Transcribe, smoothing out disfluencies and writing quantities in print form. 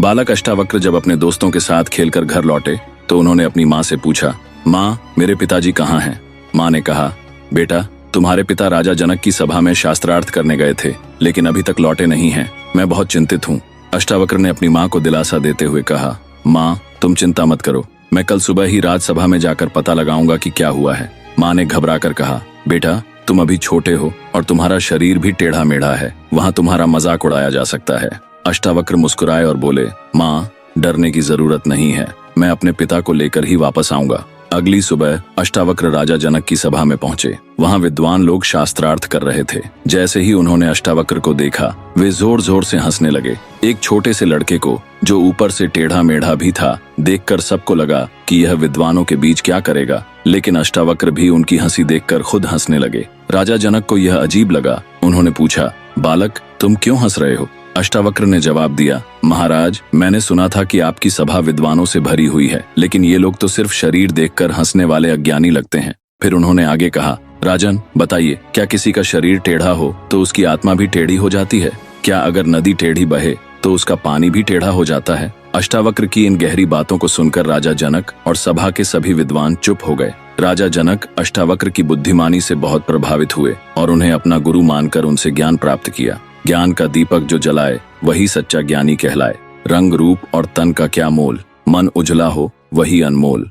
बालक अष्टावक्र जब अपने दोस्तों के साथ खेलकर घर लौटे तो उन्होंने अपनी माँ से पूछा, माँ, मेरे पिताजी कहाँ हैं? माँ ने कहा, बेटा, तुम्हारे पिता राजा जनक की सभा में शास्त्रार्थ करने गए थे, लेकिन अभी तक लौटे नहीं हैं। मैं बहुत चिंतित हूँ। अष्टावक्र ने अपनी माँ को दिलासा देते हुए कहा, माँ, तुम चिंता मत करो, मैं कल सुबह ही राजसभा में जाकर पता लगाऊंगा कि क्या हुआ है। माँ ने घबरा कर कहा, बेटा, तुम अभी छोटे हो और तुम्हारा शरीर भी टेढ़ा मेढ़ा है, वहाँ तुम्हारा मजाक उड़ाया जा सकता है। अष्टावक्र मुस्कुराए और बोले, माँ, डरने की जरूरत नहीं है, मैं अपने पिता को लेकर ही वापस आऊंगा। अगली सुबह अष्टावक्र राजा जनक की सभा में पहुंचे। वहां विद्वान लोग शास्त्रार्थ कर रहे थे। जैसे ही उन्होंने अष्टावक्र को देखा, वे जोर जोर से हंसने लगे। एक छोटे से लड़के को, जो ऊपर से टेढ़ा मेढ़ा भी था, देखकर सबको लगा कि यह विद्वानों के बीच क्या करेगा, लेकिन अष्टावक्र भी उनकी हंसी देखकर खुद हंसने लगे। राजा जनक को यह अजीब लगा। उन्होंने पूछा, बालक, तुम क्यों हंस रहे हो? अष्टावक्र ने जवाब दिया, महाराज, मैंने सुना था कि आपकी सभा विद्वानों से भरी हुई है, लेकिन ये लोग तो सिर्फ शरीर देखकर हंसने वाले अज्ञानी लगते हैं। फिर उन्होंने आगे कहा, राजन, बताइए, क्या किसी का शरीर टेढ़ा हो तो उसकी आत्मा भी टेढ़ी हो जाती है? क्या अगर नदी टेढ़ी बहे तो उसका पानी भी टेढ़ा हो जाता है? अष्टावक्र की इन गहरी बातों को सुनकर राजा जनक और सभा के सभी विद्वान चुप हो गए। राजा जनक अष्टावक्र की बुद्धिमानी से बहुत प्रभावित हुए और उन्हें अपना गुरु मानकर उनसे ज्ञान प्राप्त किया। ज्ञान का दीपक जो जलाए वही सच्चा ज्ञानी कहलाए। रंग रूप और तन का क्या मोल, मन उजला हो वही अनमोल।